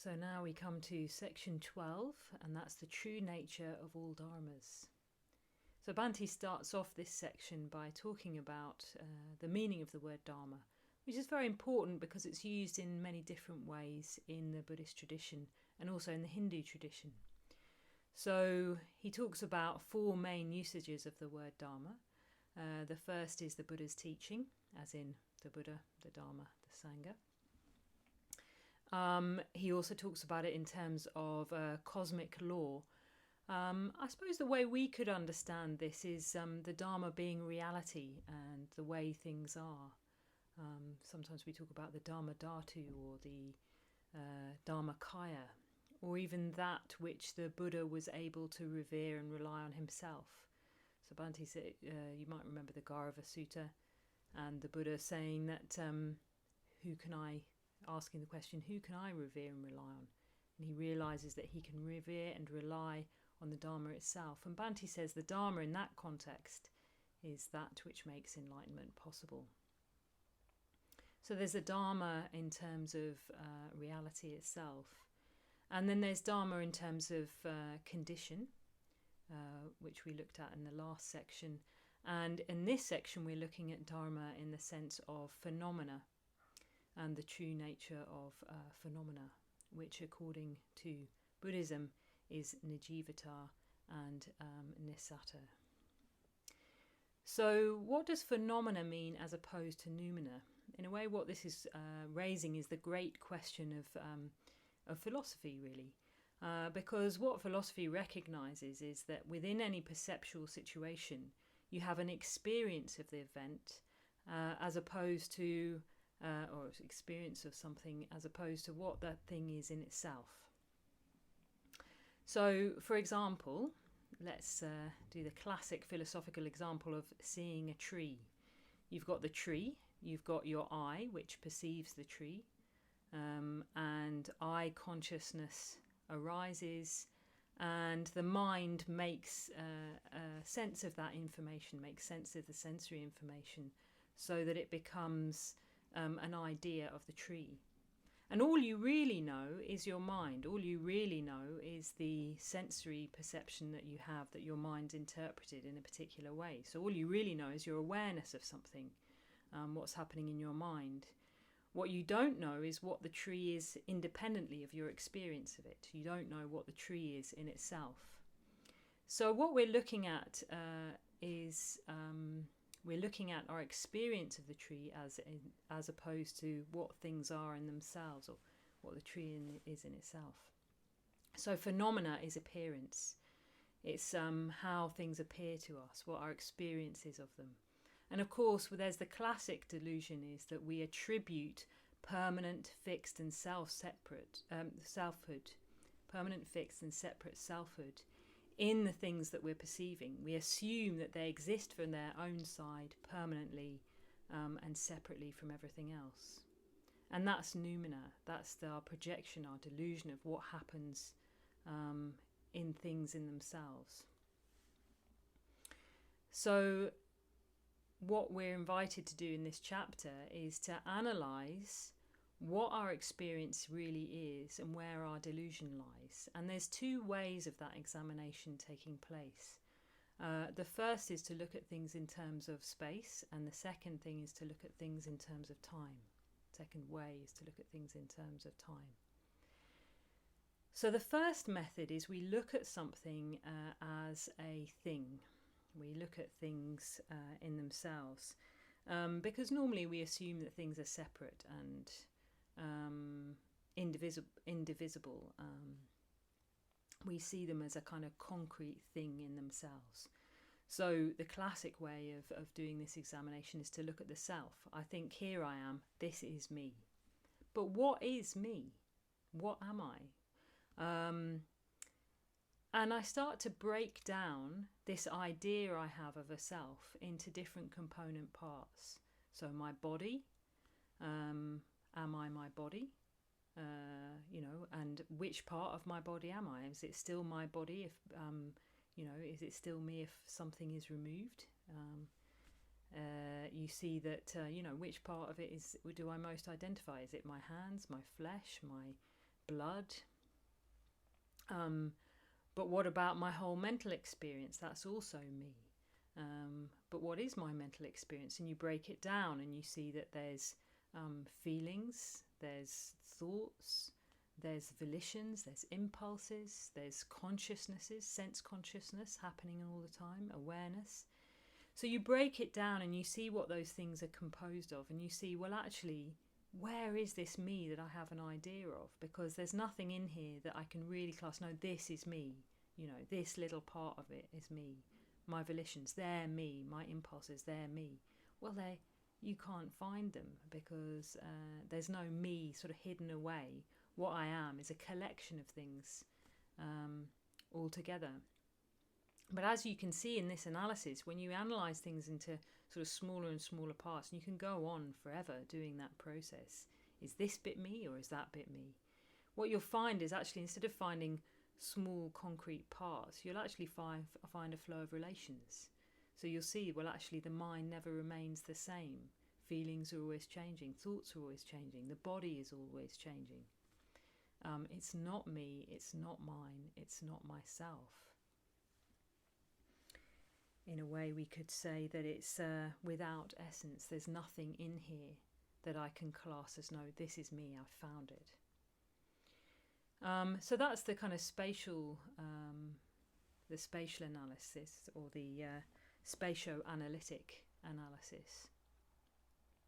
So now we come to section 12, and that's the true nature of all dharmas. So Bhante starts off this section by talking about the meaning of the word dharma, which is very important because it's used in many different ways in the Buddhist tradition and also in the Hindu tradition. So he talks about four main usages of the word dharma. The first is the Buddha's teaching, as in the Buddha, the Dharma, the Sangha. He also talks about it in terms of cosmic law. I suppose the way we could understand this is the Dharma being reality and the way things are. Sometimes we talk about the Dharma Dhatu or the Dharmakaya, or even that which the Buddha was able to revere and rely on himself. So Bhante said, you might remember the Gaurava Sutta, and the Buddha saying that asking the question, who can I revere and rely on? And he realises that he can revere and rely on the Dharma itself. And Bhante says the Dharma in that context is that which makes enlightenment possible. So there's a Dharma in terms of reality itself. And then there's Dharma in terms of condition, which we looked at in the last section. And in this section, we're looking at Dharma in the sense of phenomena and the true nature of phenomena, which according to Buddhism is Nijivata and Nisatta. So what does phenomena mean as opposed to noumena? In a way, what this is raising is the great question of philosophy, really. Because what philosophy recognises is that within any perceptual situation, you have an experience of the event as opposed to or experience of something as opposed to what that thing is in itself. So, for example, let's do the classic philosophical example of seeing a tree. You've got the tree, you've got your eye, which perceives the tree, and eye consciousness arises, and the mind makes sense of that information, makes sense of the sensory information, so that it becomes an idea of the tree. And all you really know is your mind. All you really know is the sensory perception that you have, that your mind's interpreted in a particular way. So all you really know is your awareness of something, what's happening in your mind. What you don't know is what the tree is independently of your experience of it. You don't know what the tree is in itself. So what we're looking at is we're looking at our experience of the tree as opposed to what things are in themselves or what the tree is in itself. So phenomena is appearance. It's how things appear to us, what our experience is of them. And of course, there's the classic delusion is that we attribute permanent, fixed and selfhood, permanent, fixed and separate selfhood in the things that we're perceiving. We assume that they exist from their own side permanently and separately from everything else. And that's noumena. That's our projection, our delusion of what happens in things in themselves. So what we're invited to do in this chapter is to analyse what our experience really is and where our delusion lies. And there's two ways of that examination taking place. The first is to look at things in terms of space, and the second thing is to look at things in terms of time. Second way is to look at things in terms of time. So the first method is we look at something as a thing. We look at things in themselves because normally we assume that things are separate and indivisible. We see them as a kind of concrete thing in themselves. So the classic way of doing this examination is to look at the self. I think here I am, this is me. But what is me? What am I? And I start to break down this idea I have of a self into different component parts. So my body, am I my body? And which part of my body am I? Is it still my body if, is it still me if something is removed? You see that, which part of it do I most identify? Is it my hands, my flesh, my blood. But what about my whole mental experience? That's also me. But what is my mental experience? And you break it down and you see that there's feelings, there's thoughts, there's volitions, there's impulses, there's consciousnesses, sense consciousness happening all the time, awareness. So you break it down and you see what those things are composed of, and you see, well, actually, where is this me that I have an idea of? Because there's nothing in here that I can really class. No, this is me. You know, this little part of it is me. My volitions, they're me. My impulses, they're me. Well, you can't find them because there's no me sort of hidden away. What I am is a collection of things all together. But as you can see in this analysis, when you analyse things into sort of smaller and smaller parts, and you can go on forever doing that process, is this bit me or is that bit me? What you'll find is actually, instead of finding small concrete parts, you'll actually find a flow of relations. So you'll see, well, actually the mind never remains the same. Feelings are always changing, thoughts are always changing, the body is always changing. It's not me, it's not mine, it's not myself. In a way, we could say that it's without essence. There's nothing in here that I can class as, no, this is me, I've found it. So that's the kind of spatial analysis, or the spatio-analytic analysis.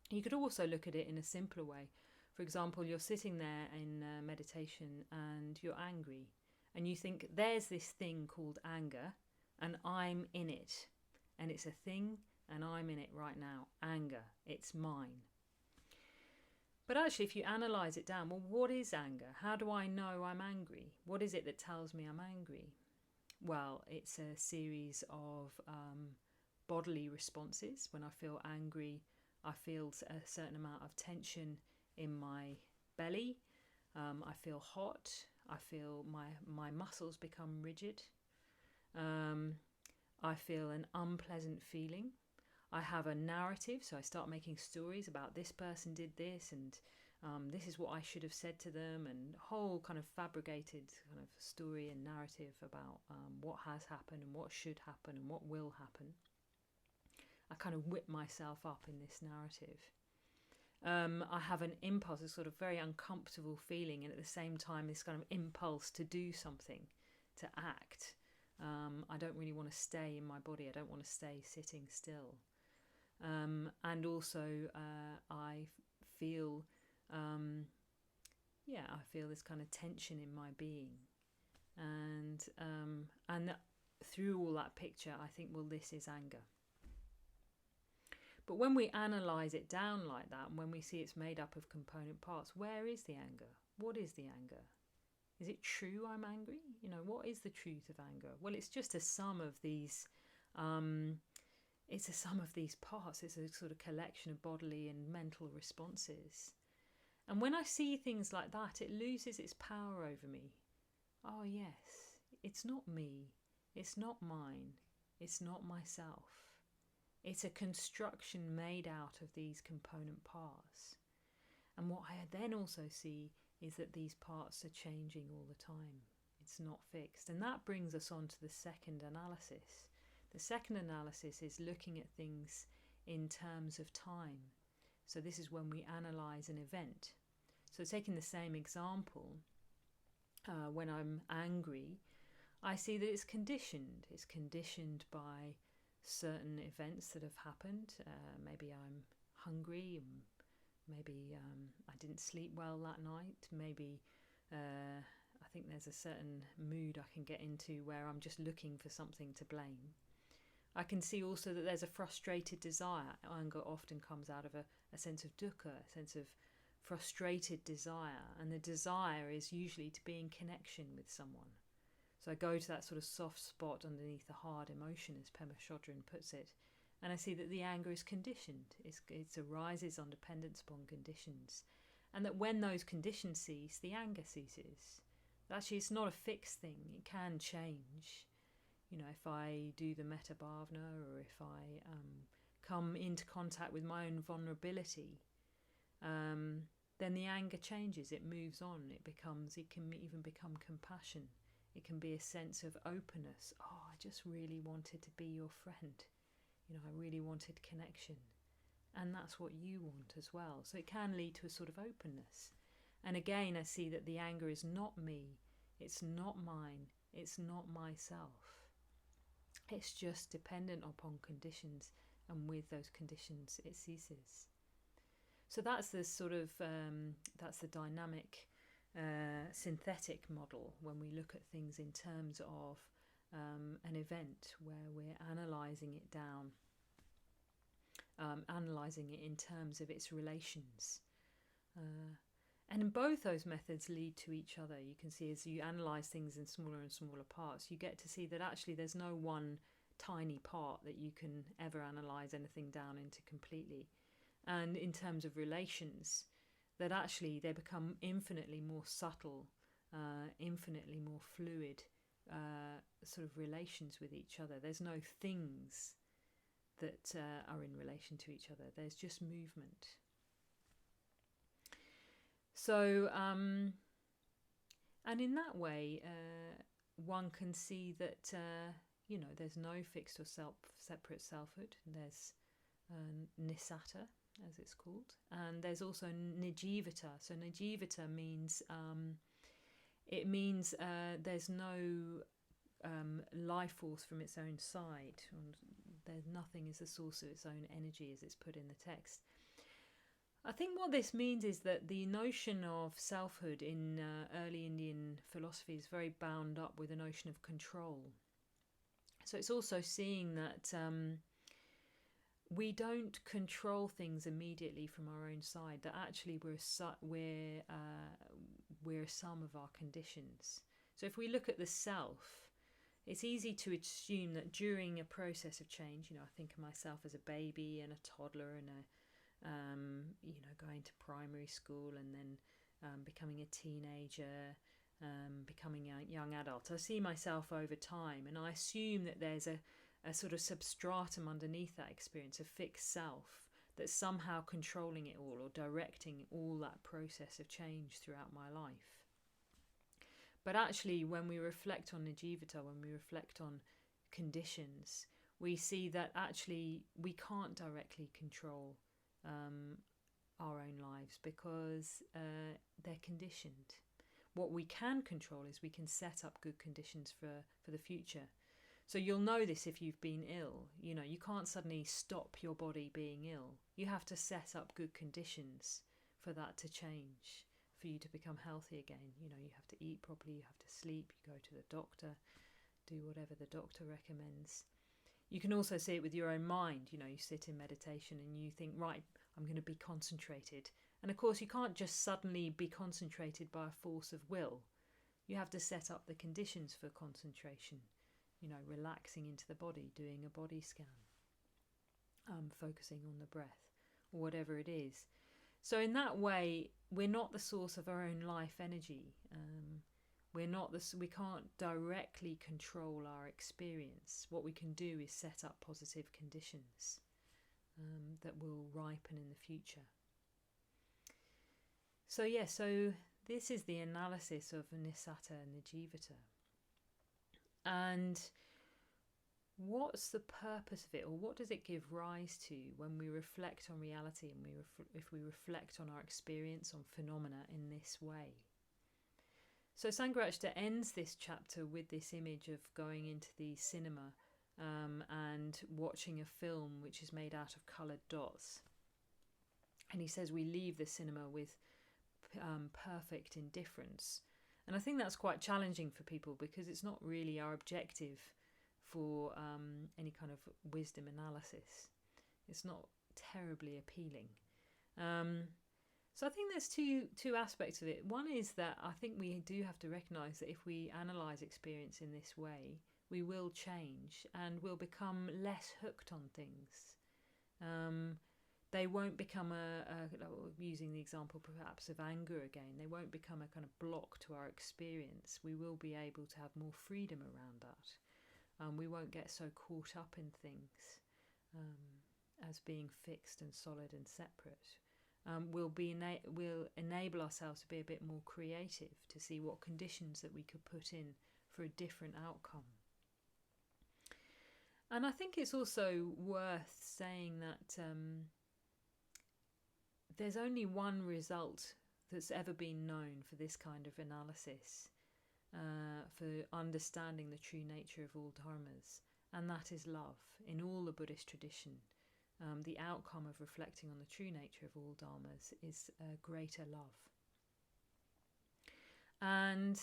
You could also look at it in a simpler way. For example, you're sitting there in meditation and you're angry, and you think there's this thing called anger, and I'm in it, and it's a thing, and I'm in it right now. Anger, it's mine. But actually, if you analyse it down, well, what is anger? How do I know I'm angry? What is it that tells me I'm angry? Well, it's a series of bodily responses. When I feel angry, I feel a certain amount of tension in my belly. I feel hot. I feel my muscles become rigid. I feel an unpleasant feeling. I have a narrative, so I start making stories about this person did this, and this is what I should have said to them, and whole kind of fabricated kind of story and narrative about what has happened and what should happen and what will happen. I kind of whip myself up in this narrative. I have an impulse, a sort of very uncomfortable feeling, and at the same time this kind of impulse to do something, to act. I don't really want to stay in my body. I don't want to stay sitting still. And also I feel this kind of tension in my being. And through all that picture, I think, well, this is anger. But when we analyse it down like that, and when we see it's made up of component parts, where is the anger? What is the anger? Is it true I'm angry? You know, what is the truth of anger? Well, it's just a sum of these. It's a sum of these parts. It's a sort of collection of bodily and mental responses. And when I see things like that, it loses its power over me. Oh yes, it's not me. It's not mine. It's not myself. It's a construction made out of these component parts. And what I then also see is that these parts are changing all the time. It's not fixed. And that brings us on to the second analysis. The second analysis is looking at things in terms of time. So this is when we analyse an event. So taking the same example, when I'm angry, I see that it's conditioned. It's conditioned by certain events that have happened. Maybe I'm hungry, maybe I didn't sleep well that night, maybe I think there's a certain mood I can get into where I'm just looking for something to blame. I can see also that there's a frustrated desire. Anger often comes out of a sense of dukkha, a sense of frustrated desire, and the desire is usually to be in connection with someone. So I go to that sort of soft spot underneath the hard emotion, as Pema Chodron puts it, and I see that the anger is conditioned. It arises on dependence upon conditions, and that when those conditions cease, the anger ceases. But actually, it's not a fixed thing. It can change. You know, if I do the metta bhavana, or if I come into contact with my own vulnerability, then the anger changes, it moves on, it can even become compassion. It can be a sense of openness. Oh, I just really wanted to be your friend. I really wanted connection. And that's what you want as well. So it can lead to a sort of openness. And again, I see that the anger is not me. It's not mine. It's not myself. It's just dependent upon conditions. And with those conditions, it ceases. So that's the sort of, that's the dynamic synthetic model when we look at things in terms of an event where we're analysing it down, analysing it in terms of its relations. And both those methods lead to each other. You can see as you analyse things in smaller and smaller parts, you get to see that actually there's no one tiny part that you can ever analyse anything down into completely. And in terms of relations, that actually they become infinitely more subtle, infinitely more fluid sort of relations with each other. There's no things that are in relation to each other. There's just movement. So, and in that way, one can see that, there's no fixed or separate selfhood. There's nisata, as it's called, and there's also nijivata. So nijivata means there's no life force from its own side. There's nothing as the source of its own energy, as it's put in the text. I think what this means is that the notion of selfhood in early Indian philosophy is very bound up with the notion of control. So it's also seeing that we don't control things immediately from our own side, that actually we're a sum of our conditions. So if we look at the self, it's easy to assume that during a process of change, I think of myself as a baby and a toddler and going to primary school and then becoming a teenager, becoming a young adult. I see myself over time, and I assume that there's a sort of substratum underneath that experience, a fixed self that's somehow controlling it all or directing all that process of change throughout my life. But actually, when we reflect on Nijivata, when we reflect on conditions, we see that actually we can't directly control our own lives because they're conditioned. What we can control is we can set up good conditions for the future. So you'll know this if you've been ill. You can't suddenly stop your body being ill. You have to set up good conditions for that to change, for you to become healthy again. You have to eat properly, you have to sleep, you go to the doctor, do whatever the doctor recommends. You can also see it with your own mind. You sit in meditation and you think, right, I'm going to be concentrated. And of course, you can't just suddenly be concentrated by a force of will. You have to set up the conditions for concentration. Relaxing into the body, doing a body scan, focusing on the breath, or whatever it is. So in that way, we're not the source of our own life energy. We can't directly control our experience. What we can do is set up positive conditions that will ripen in the future. So this is the analysis of Nisata and Nijivata. And what's the purpose of it, or what does it give rise to when we reflect on reality and if we reflect on our experience, on phenomena in this way? So Sangharakshita ends this chapter with this image of going into the cinema and watching a film which is made out of coloured dots. And he says we leave the cinema with perfect indifference. And I think that's quite challenging for people because it's not really our objective for any kind of wisdom analysis. It's not terribly appealing. So I think there's two aspects of it. One is that I think we do have to recognise that if we analyse experience in this way, we will change and we'll become less hooked on things. They won't become using the example perhaps of anger again, they won't become a kind of block to our experience. We will be able to have more freedom around that. We won't get so caught up in things as being fixed and solid and separate. will enable ourselves to be a bit more creative, to see what conditions that we could put in for a different outcome. And I think it's also worth saying that there's only one result that's ever been known for this kind of analysis, for understanding the true nature of all dharmas, and that is love. In all the Buddhist tradition, the outcome of reflecting on the true nature of all dharmas is greater love. And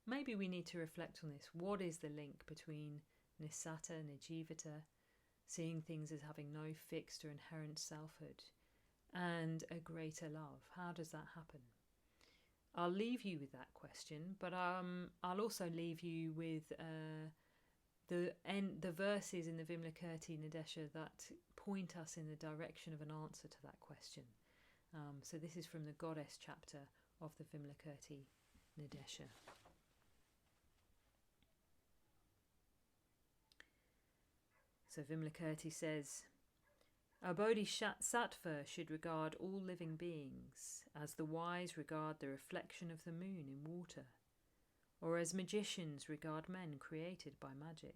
maybe we need to reflect on this. What is the link between Nissata, Nijivata, seeing things as having no fixed or inherent selfhood, and a greater love? How does that happen? I'll leave you with that question, but I'll also leave you with the verses in the Vimalakirti Nidesha that point us in the direction of an answer to that question. So this is from the Goddess chapter of the Vimalakirti Nidesha. So Vimalakirti says, a bodhisattva should regard all living beings as the wise regard the reflection of the moon in water, or as magicians regard men created by magic.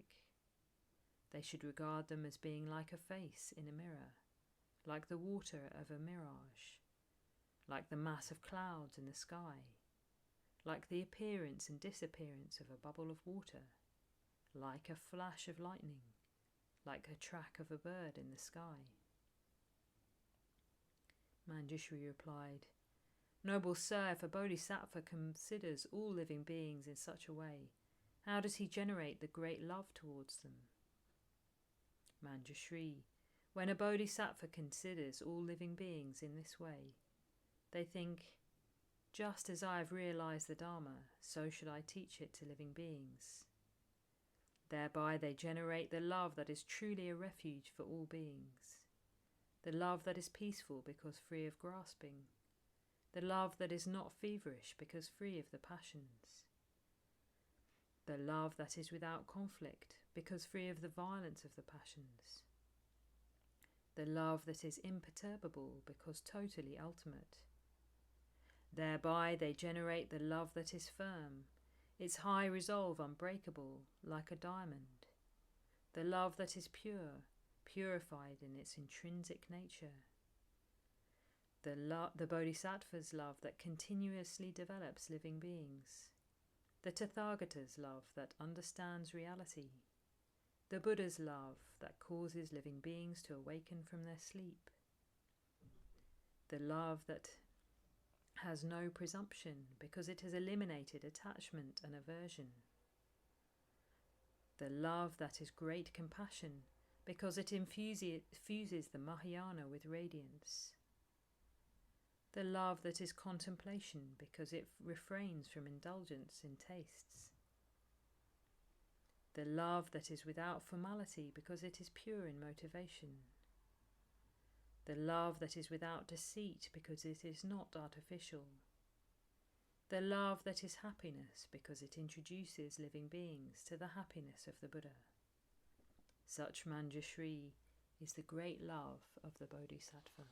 They should regard them as being like a face in a mirror, like the water of a mirage, like the mass of clouds in the sky, like the appearance and disappearance of a bubble of water, like a flash of lightning, like a track of a bird in the sky. Manjushri replied, Noble sir, if a bodhisattva considers all living beings in such a way, how does he generate the great love towards them? Manjushri, when a bodhisattva considers all living beings in this way, they think, just as I have realized the Dharma, so should I teach it to living beings. Thereby they generate the love that is truly a refuge for all beings, the love that is peaceful because free of grasping, the love that is not feverish because free of the passions, the love that is without conflict because free of the violence of the passions, the love that is imperturbable because totally ultimate. Thereby they generate the love that is firm, its high resolve unbreakable, like a diamond, the love that is pure, purified in its intrinsic nature, the bodhisattva's love that continuously develops living beings, the Tathagata's love that understands reality, the Buddha's love that causes living beings to awaken from their sleep, the love that has no presumption because it has eliminated attachment and aversion, the love that is great compassion because it infuses the Mahayana with radiance, the love that is contemplation because it refrains from indulgence in tastes, the love that is without formality because it is pure in motivation, the love that is without deceit because it is not artificial, the love that is happiness because it introduces living beings to the happiness of the Buddha. Such Manjushri is the great love of the Bodhisattva.